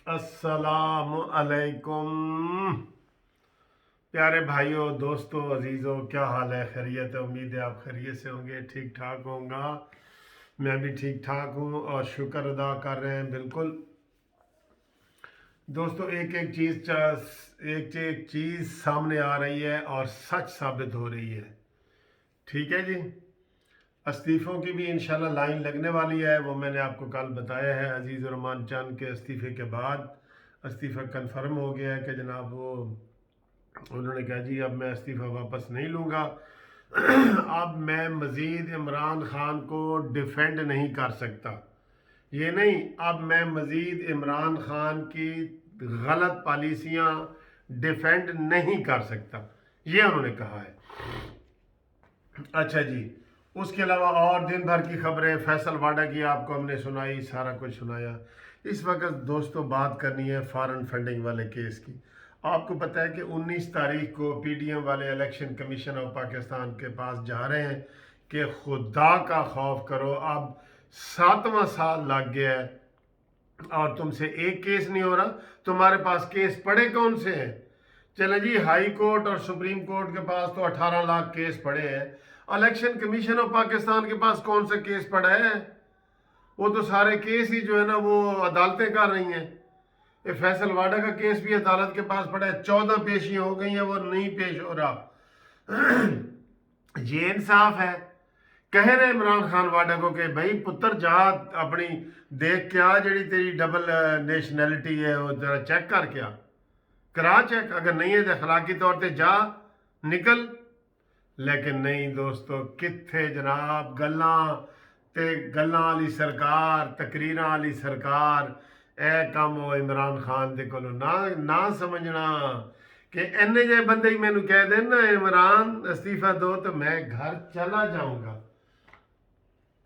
अस्सलाम अलैकुम प्यारे भाइयों दोस्तों अजीज़ों, क्या हाल है? खैरियत है? उम्मीद है आप खैरियत से होंगे, ठीक ठाक होगा। मैं भी ठीक ठाक हूँ और शुक्र अदा कर रहे हैं। बिल्कुल दोस्तों, एक एक चीज़ सामने आ रही है और सच साबित हो रही है। ठीक है जी। इस्तीफ़ों की भी इंशाल्लाह लाइन लगने वाली है, वो मैंने आपको कल बताया है। अजीज़ रहमान चंद के इस्तीफ़े के बाद इस्तीफ़ा कन्फर्म हो गया है कि जनाब वो उन्होंने कहा जी अब मैं इस्तीफ़ा वापस नहीं लूँगा। अब मैं मज़ीद इमरान ख़ान को डिफेंड नहीं कर सकता। ये नहीं, अब मैं मज़ीद इमरान ख़ान की गलत पॉलिसियाँ डिफेंड नहीं कर सकता, ये उन्होंने कहा है। अच्छा जी, उसके अलावा और दिन भर की खबरें फैसल वाडा की आपको हमने सुनाई, सारा कुछ सुनाया। इस वक्त दोस्तों बात करनी है फॉरेन फंडिंग वाले केस की। आपको पता है कि 19 तारीख को पीडीएम वाले इलेक्शन कमीशन ऑफ पाकिस्तान के पास जा रहे हैं कि खुदा का खौफ करो, अब 7वां साल लग गया है और तुमसे एक केस नहीं हो रहा। तुम्हारे पास केस पड़े कौन से हैं? चले जी, हाई कोर्ट और सुप्रीम कोर्ट के पास तो 18 लाख केस पड़े हैं। इलेक्शन कमीशन ऑफ पाकिस्तान के पास कौन सा केस पड़ा है? वो तो सारे केस ही जो है ना वो अदालतें कर रही हैं। ये फैसल वाडा का केस भी अदालत के पास पड़ा है, 14 पेशियां हो गई हैं, वो नहीं पेश हो रहा। ये इंसाफ है? कह रहे इमरान खान वाडा को कि भाई पुत्र जा अपनी देख क्या जड़ी तेरी डबल नेशनैलिटी है वो जरा चेक कर, क्या करा चेक, अगर नहीं है तो अखलाकी तौर पे जा निकल। लेकिन नहीं दोस्तों, कित्थे जनाब गल्लां वाली सरकार, तकरीरां वाली सरकार। ए काम हो इमरान खान दे कोलों ना समझना कि इन्ने जे बंदे ही मैनू कह देन ना इमरान इस्तीफा दो तो मैं घर चला जाऊंगा।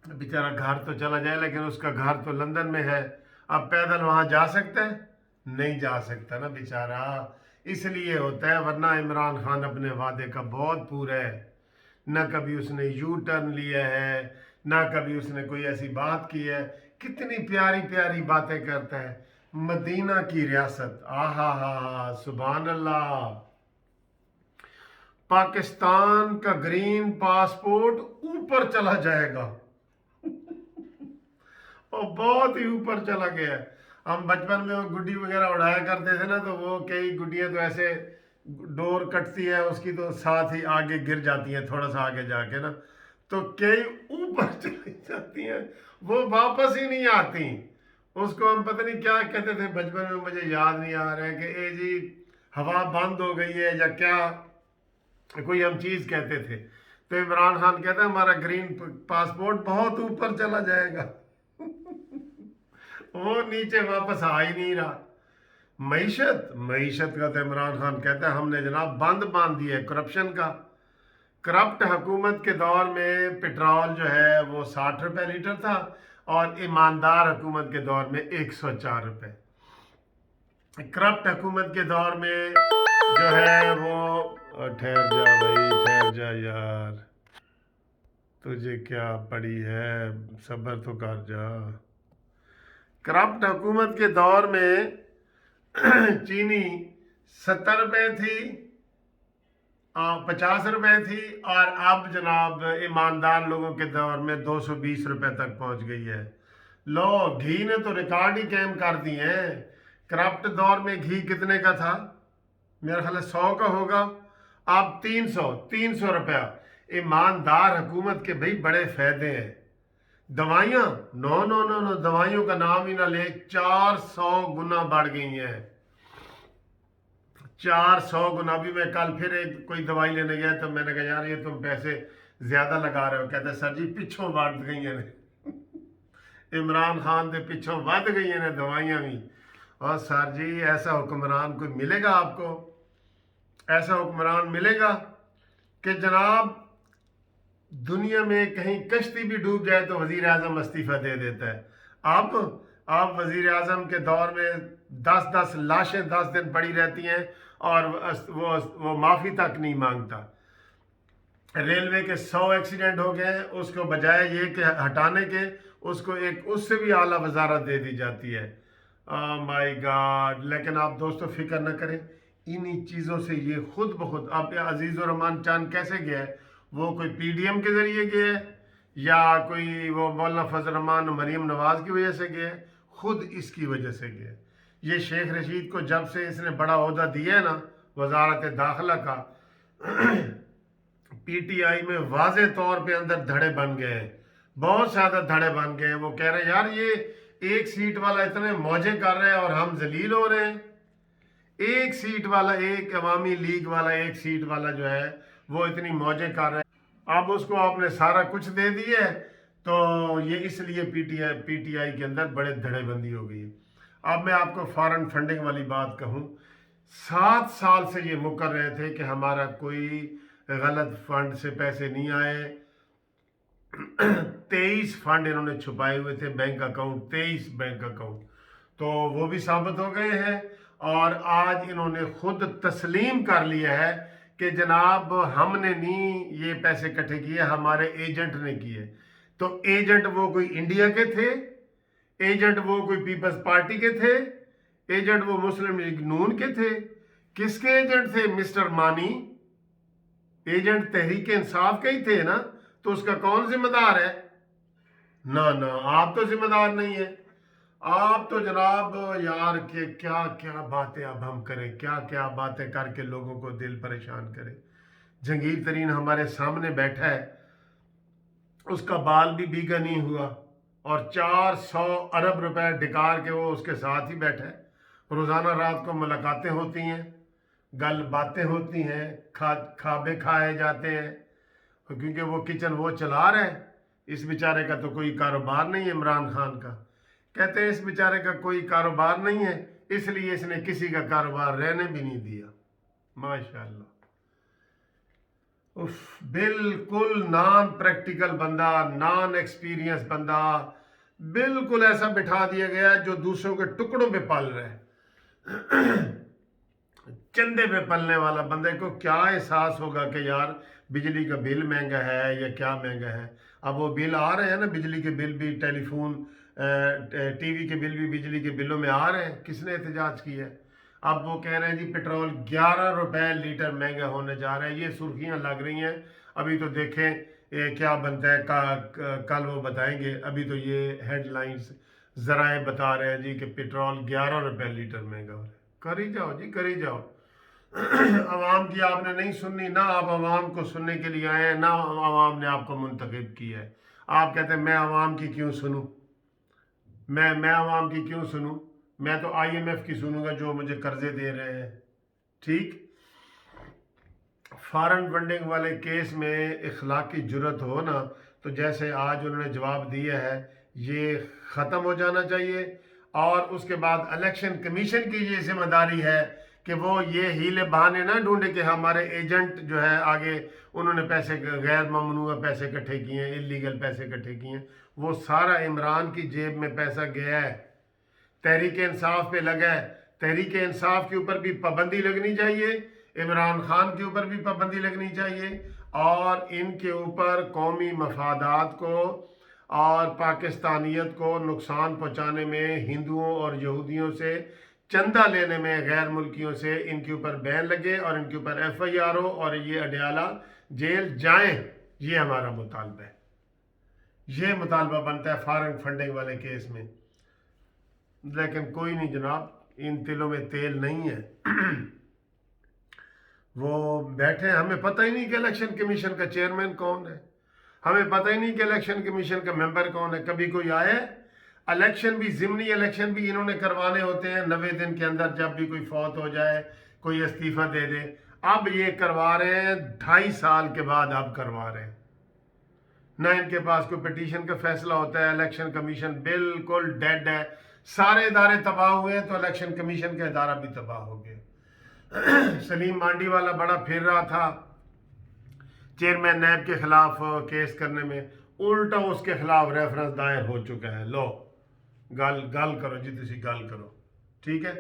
बेचारा घर तो चला जाए लेकिन उसका घर तो लंदन में है। अब पैदल वहां जा सकता है? नहीं जा सकता ना बेचारा। इसलिए होता है, वरना इमरान खान अपने वादे का बहुत पूरा है। ना कभी उसने यू टर्न लिया है, ना कभी उसने कोई ऐसी बात की है। कितनी प्यारी प्यारी बातें करता है। मदीना की रियासत, आहा हा, सुभान अल्लाह। पाकिस्तान का ग्रीन पासपोर्ट ऊपर चला जाएगा और बहुत ही ऊपर चला गया है। हम बचपन में वो गुड्डी वगैरह उड़ाया करते थे ना, तो वो कई गुड्डियाँ तो ऐसे डोर कटती है उसकी तो साथ ही आगे गिर जाती हैं, थोड़ा सा आगे जाके ना, तो कई ऊपर चली जाती हैं, वो वापस ही नहीं आती। उसको हम पता नहीं क्या कहते थे बचपन में, मुझे याद नहीं आ रहा है कि ए जी हवा बंद हो गई है या क्या कोई हम चीज़ कहते थे। तो इमरान खान कहता है हमारा ग्रीन पासपोर्ट बहुत ऊपर चला जाएगा। वो नीचे वापस आ ही नहीं रहा। मीशत मीशत का तो इमरान खान कहता है हमने जनाब बंद बांध दिया है करप्शन का। करप्ट हुकूमत के दौर में पेट्रोल जो है वो 60 रुपये लीटर था और ईमानदार हुकूमत के दौर में 104 रुपये। करप्ट हुकूमत के दौर में जो है वो ठहर जा भाई, ठहर जा यार, तुझे क्या पड़ी है, सब्र तो कर जा। करप्ट हुकूमत के दौर में चीनी 70 रुपये थी, 50 रुपये थी, और अब जनाब ईमानदार लोगों के दौर में 220 रुपये तक पहुंच गई है। लो, घी ने तो रिकॉर्ड ही कायम कर दिए हैं। करप्ट दौर में घी कितने का था? मेरा ख्याल है 100 का होगा, अब 300 रुपया। ईमानदार हुकूमत के भाई बड़े फायदे हैं। दवाइयाँ, नो नो नो नो, दवाइयों का नाम ही ना ले, 400 गुना बढ़ गई हैं। 400 गुना। भी मैं कल फिर एक कोई दवाई लेने गया तो मैंने कहा यार ये तुम पैसे ज्यादा लगा रहे हो। कहते सर जी पिछों बढ़ गई हैं ने इमरान खान के पिछों बढ़ गई हैं ने दवाइयाँ भी। और सर जी ऐसा हुक्मरान कोई मिलेगा आपको? ऐसा हुक्मरान मिलेगा कि जनाब दुनिया में कहीं कश्ती भी डूब जाए तो वजीर आजम इस्तीफा दे देता है। अब वजीर आजम के दौर में 10-10 लाशें 10 दिन पड़ी रहती हैं और वो माफ़ी तक नहीं मांगता। रेलवे के 100 एक्सीडेंट हो गए हैं, उसको बजाय ये कि हटाने के उसको एक उससे भी आला वजारत दे दी जाती है। My God. लेकिन आप दोस्तों फिक्र न करें, इन्हीं चीज़ों से ये खुद बखुद। अब अजीज़ुर रहमान चांद कैसे गया है? वो कोई पीडीएम के ज़रिए गया है या कोई वो मौलाना फजल रहमान मरीम नवाज की वजह से गया है? खुद इसकी वजह से गया है। ये शेख रशीद को जब से इसने बड़ा ओहदा दिया है ना, वजारत दाखिला का, पीटीआई में वाज़े तौर पे अंदर धड़े बन गए हैं, बहुत ज़्यादा धड़े बन गए हैं। वो कह रहे हैं यार ये एक सीट वाला इतने मौजे कर रहे हैं और हम जलील हो रहे हैं। एक सीट वाला, एक अवामी लीग वाला, एक सीट वाला जो है वो इतनी मौजे कर रहे हैं, अब उसको आपने सारा कुछ दे दिया है। तो ये इसलिए पीटीआई के अंदर बड़े धड़ेबंदी हो गई है। अब मैं आपको फॉरेन फंडिंग वाली बात कहूँ, 7 साल से ये मुकर रहे थे कि हमारा कोई गलत फंड से पैसे नहीं आए। 23 फंड इन्होंने छुपाए हुए थे, बैंक अकाउंट, 23 बैंक अकाउंट, तो वो भी साबित हो गए हैं। और आज इन्होंने खुद तस्लीम कर लिया है कि जनाब हमने नहीं ये पैसे इकट्ठे किए, हमारे एजेंट ने किए। तो एजेंट वो कोई इंडिया के थे, एजेंट वो कोई पीपल्स पार्टी के थे, एजेंट वो मुस्लिम लीग नून के थे। किसके एजेंट थे? मिस्टर मानी एजेंट तहरीक इंसाफ के ही थे ना। तो उसका कौन जिम्मेदार है? ना ना, आप तो जिम्मेदार नहीं है। आप तो जनाब यार के क्या क्या बातें अब हम करें, क्या क्या बातें करके लोगों को दिल परेशान करें। जहांगीर तरीन हमारे सामने बैठा है, उसका बाल भी बीगा नहीं हुआ और 400 अरब रुपए डिकार के वो उसके साथ ही बैठा है। रोज़ाना रात को मुलाकातें होती हैं, गल बातें होती हैं, खाबे खाए जाते हैं, क्योंकि वो किचन वो चला रहे हैं। इस बेचारे का तो कोई कारोबार नहीं है। इमरान खान का कहते हैं इस बेचारे का कोई कारोबार नहीं है, इसलिए इसने किसी का कारोबार रहने भी नहीं दिया। माशाल्लाह, उफ, बिल्कुल नॉन प्रैक्टिकल बंदा, नॉन एक्सपीरियंस बंदा, बिल्कुल ऐसा बिठा दिया गया है जो दूसरों के टुकड़ों पे पल रहे हैं। चंदे पे पलने वाला बंदे को क्या एहसास होगा कि यार बिजली का बिल महंगा है या क्या महंगा है। अब वो बिल आ रहे हैं ना, बिजली के बिल भी, टेलीफोन टीवी के बिल भी बिजली के बिलों में आ रहे हैं। किसने एहतजाज किया है? अब वो कह रहे हैं जी पेट्रोल 11 रुपए लीटर महंगा होने जा रहा है। ये सुर्खियां लग रही हैं, अभी तो देखें क्या बनता है। कल वो बताएंगे। अभी तो ये हेडलाइंस जराए बता रहे हैं जी कि पेट्रोल 11 रुपए लीटर महंगा हो रहा है। करी जाओ जी, करी जाओ। अवाम की आपने नहीं सुननी ना, आप अवाम को सुनने के लिए आए हैं ना, अवाम ने आपको मुंतखब किया है। आप कहते हैं मैं अवाम की क्यों सुनूं, मैं अवाम की क्यों सुनूं, मैं तो आईएमएफ की सुनूंगा जो मुझे कर्जे दे रहे हैं। ठीक, फॉरेन फंडिंग वाले केस में इखलाकी जुर्रत हो ना, तो जैसे आज उन्होंने जवाब दिया है, ये ख़त्म हो जाना चाहिए। और उसके बाद इलेक्शन कमीशन की ये जिम्मेदारी है कि वो ये हीले बहाने ना ढूंढे कि हमारे एजेंट जो है आगे उन्होंने पैसे, गैर ममनूआ पैसे इकट्ठे किए हैं, इलीगल पैसे इकट्ठे किए हैं। वो सारा इमरान की जेब में पैसा गया है, तहरीक इंसाफ पे लगा है। तहरीक इंसाफ के ऊपर भी पाबंदी लगनी चाहिए, इमरान खान के ऊपर भी पाबंदी लगनी चाहिए, और इनके ऊपर कौमी मफादात को और पाकिस्तानियत को नुकसान पहुंचाने में, हिंदुओं और यहूदियों से चंदा लेने में, गैर मुल्कियों से, इनके ऊपर बैन लगे और इनके ऊपर एफआईआर हो और ये अडयाला जेल जाएं। ये हमारा मुतालबा है, ये मुतालबा बनता है फॉरेन फंडिंग वाले केस में। लेकिन कोई नहीं जनाब, इन तिलों में तेल नहीं है। वो बैठे, हमें पता ही नहीं कि इलेक्शन कमीशन का चेयरमैन कौन है, हमें पता ही नहीं कि इलेक्शन कमीशन का मेंबर कौन है। कभी कोई आए? इलेक्शन भी, ज़िमनी इलेक्शन भी इन्होंने करवाने होते हैं 90 दिन के अंदर, जब भी कोई फौत हो जाए, कोई इस्तीफा दे दे। अब ये करवा रहे हैं 2.5 साल के बाद, अब करवा रहे हैं ना। इनके पास कोई पिटीशन का फैसला होता है। इलेक्शन कमीशन बिल्कुल डेड है, सारे इदारे तबाह हुए हैं तो इलेक्शन कमीशन का इदारा भी तबाह हो गया। सलीम मांडी वाला बड़ा फिर रहा था चेयरमैन नैब के खिलाफ केस करने में, उल्टा उसके खिलाफ रेफरेंस दायर हो चुका है। लो गल करो जी, तुसी गल करो, ठीक है।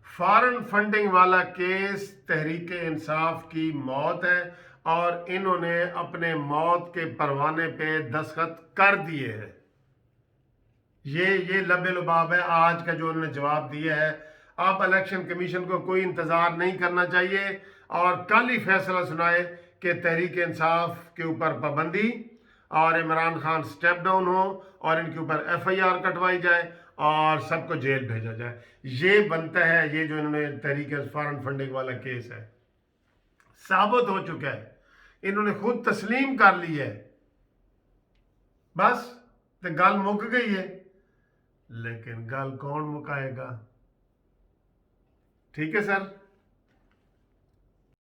फॉरेन फंडिंग वाला केस तहरीक इंसाफ की मौत है और इन्होंने अपने मौत के परवाने पे दस्तखत कर दिए हैं। یہ لب لباب ہے آج کا جو انہوں نے جواب دیا ہے. اب الیکشن کمیشن کو کوئی انتظار نہیں کرنا چاہیے اور کل ہی فیصلہ سنائے کہ تحریک انصاف کے اوپر پابندی اور عمران خان سٹیپ ڈاؤن ہو اور ان کے اوپر ایف آئی آر کٹوائی جائے اور سب کو جیل بھیجا جائے. یہ بنتا ہے یہ جو انہوں نے تحریک فارن فنڈنگ والا کیس ہے ثابت ہو چکا ہے, انہوں نے خود تسلیم کر لی ہے, بس تو گل مک گئی ہے. لیکن گل کون مکائے گا؟ ٹھیک ہے سر.